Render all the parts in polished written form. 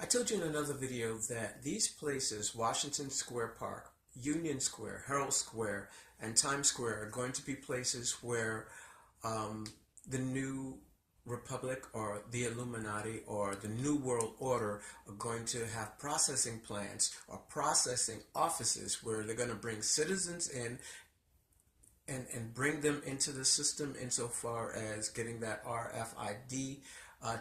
I told you in another video that these places, Washington Square Park, Union Square, Herald Square, and Times Square, are going to be places where the new Republic or the Illuminati or the New World Order are going to have processing plants or processing offices where they're going to bring citizens in and bring them into the system insofar as getting that RFID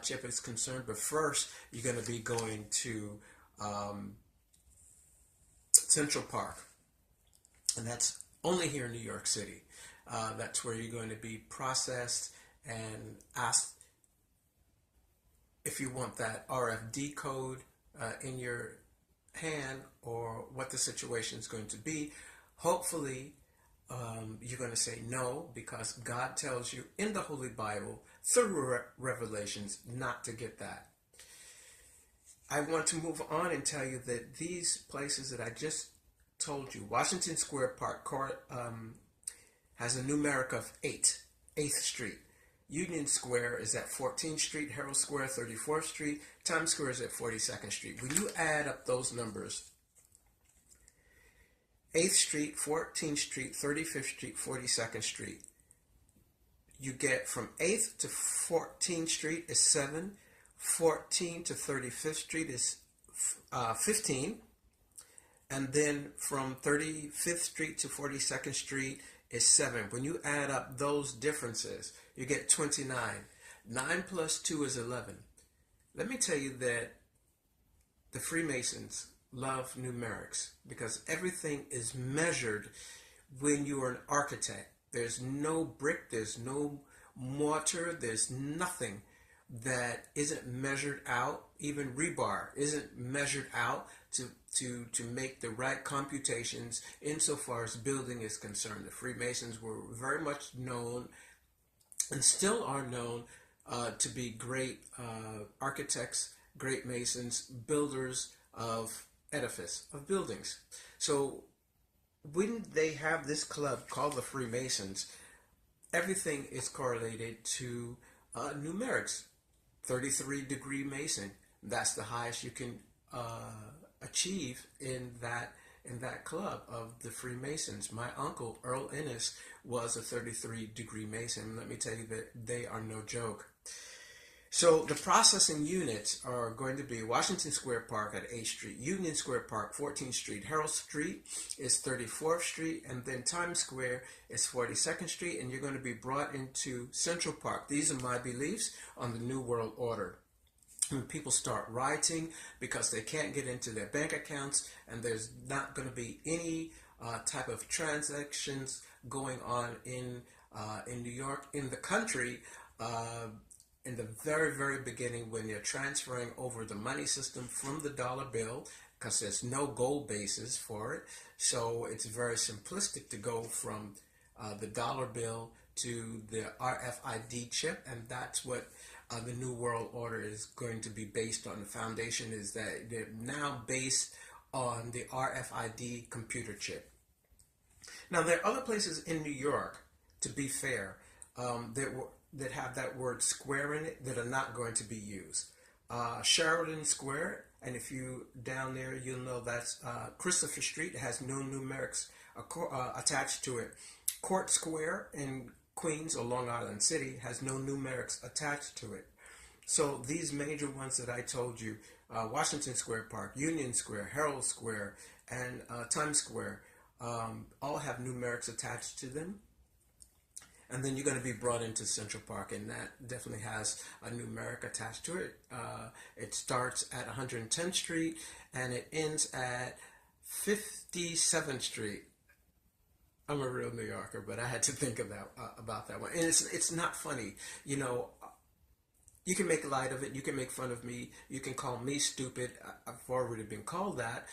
chip is concerned. But first, you're going to be going to Central Park, and that's only here in New York City. That's where you're going to be processed and asked if you want that RFD code in your hand or what the situation is going to be. Hopefully, you're going to say no, because God tells you in the Holy Bible through Revelations not to get that. I want to move on and tell you that these places that I just told you, Washington Square Park has a numeric of 8th Street. Union Square is at 14th Street, Herald Square 34th Street, Times Square is at 42nd Street. When you add up those numbers, 8th Street, 14th Street, 35th Street, 42nd Street, you get from 8th to 14th Street is 7, 14 to 35th Street is 15, and then from 35th Street to 42nd Street is 7. When you add up those differences, you get 29. 9 plus 2 is 11. Let me tell you that the Freemasons love numerics because everything is measured when you are an architect. There's no brick, there's no mortar, there's nothing that isn't measured out. Even rebar isn't measured out to make the right computations insofar as building is concerned. The Freemasons were very much known and still are known to be great architects, great masons, builders of edifice, of buildings. So when they have this club called the Freemasons, everything is correlated to numerics. 33-degree Mason, that's the highest you can achieve in that club of the Freemasons. My uncle, Earl E.Ennis, was a 33-degree Mason. Let me tell you that they are no joke. So the processing units are going to be Washington Square Park at 8th Street, Union Square Park, 14th Street, Herald Street is 34th Street, and then Times Square is 42nd Street, and you're going to be brought into Central Park. These are my beliefs on the New World Order. When people start rioting because they can't get into their bank accounts and there's not going to be any type of transactions going on in New York, in the country, in the very, very beginning, when you're transferring over the money system from the dollar bill, because there's no gold basis for it, so it's very simplistic to go from the dollar bill to the RFID chip, and that's what the New World Order is going to be based on. The foundation is that they're now based on the RFID computer chip. Now, there are other places in New York, to be fair, that have that word square in it that are not going to be used. Sheridan Square, and if you down there, you'll know that's Christopher Street. It has no numerics attached to it. Court Square in Queens or Long Island City has no numerics attached to it. So these major ones that I told you, Washington Square Park, Union Square, Herald Square, and Times Square, all have numerics attached to them. And then you're going to be brought into Central Park, and that definitely has a numeric attached to it. It starts at 110th Street, and it ends at 57th Street. I'm a real New Yorker, but I had to think about that one. And it's not funny. You know, you can make light of it. You can make fun of me. You can call me stupid. I've already been called that.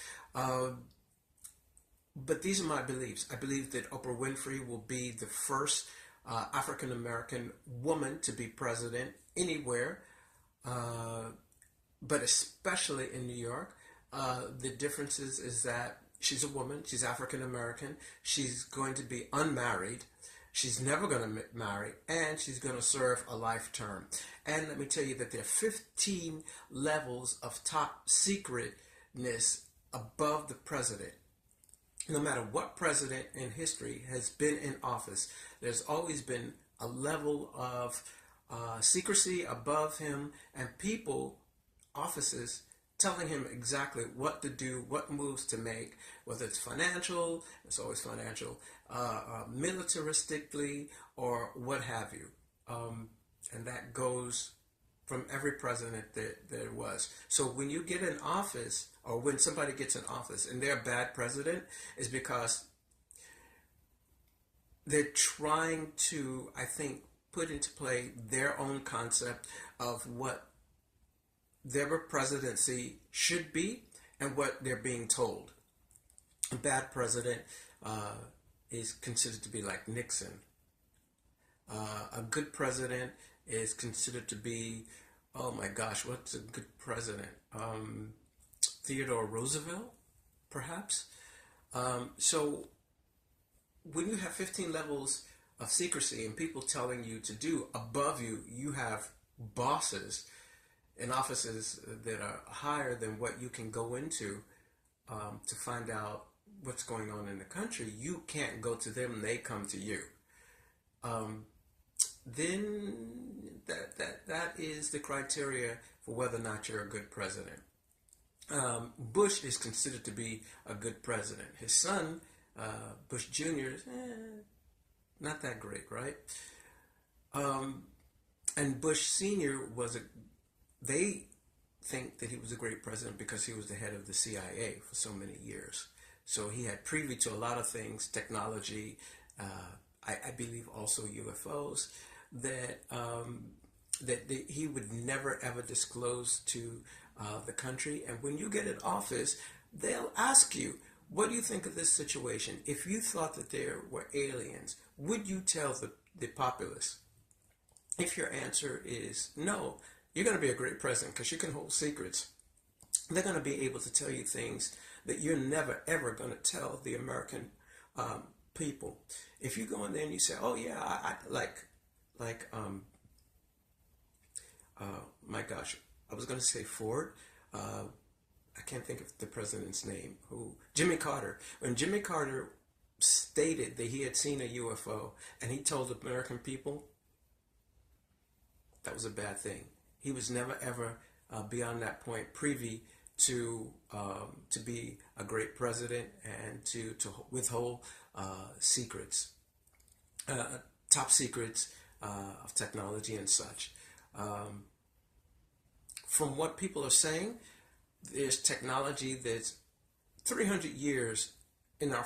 But these are my beliefs. I believe that Oprah Winfrey will be the first African-American woman to be president anywhere, but especially in New York. The difference is that she's a woman, she's African-American, she's going to be unmarried, She's never going to marry, and she's going to serve a life term. And let me tell you that there are 15 levels of top secretness above the president. No matter what president in history has been in office, there's always been a level of secrecy above him, and people, offices, telling him exactly what to do, what moves to make, whether it's financial, it's always financial, militaristically, or what have you. And that goes from every president that there was. So when you get in office, or when somebody gets in office and they're a bad president, is because they're trying to, I think, put into play their own concept of what their presidency should be and what they're being told. A bad president is considered to be like Nixon. A good president is considered to be, oh my gosh, what's a good president? Theodore Roosevelt, perhaps? So when you have 15 levels of secrecy and people telling you to do, above you, you have bosses in offices that are higher than what you can go into to find out what's going on in the country. You can't go to them, they come to you. Then that is the criteria for whether or not you're a good president. Bush is considered to be a good president. His son, Bush Jr., is not that great, right? And Bush Sr. they think that he was a great president because he was the head of the CIA for so many years. So he had privy to a lot of things, technology, I believe also UFOs, that he would never ever disclose to the country. And when you get in office, they'll ask you, what do you think of this situation? If you thought that there were aliens, would you tell the populace? If your answer is no, you're going to be a great president because you can hold secrets. They're going to be able to tell you things that you're never ever going to tell the American people. If you go in there and you say, oh yeah, I my gosh, I was going to say Ford. I can't think of the president's name. Jimmy Carter. When Jimmy Carter stated that he had seen a UFO and he told the American people, that was a bad thing. He was never ever beyond that point privy to be a great president and to withhold secrets, top secrets of technology and such. From what people are saying, there's technology that's 300 years in our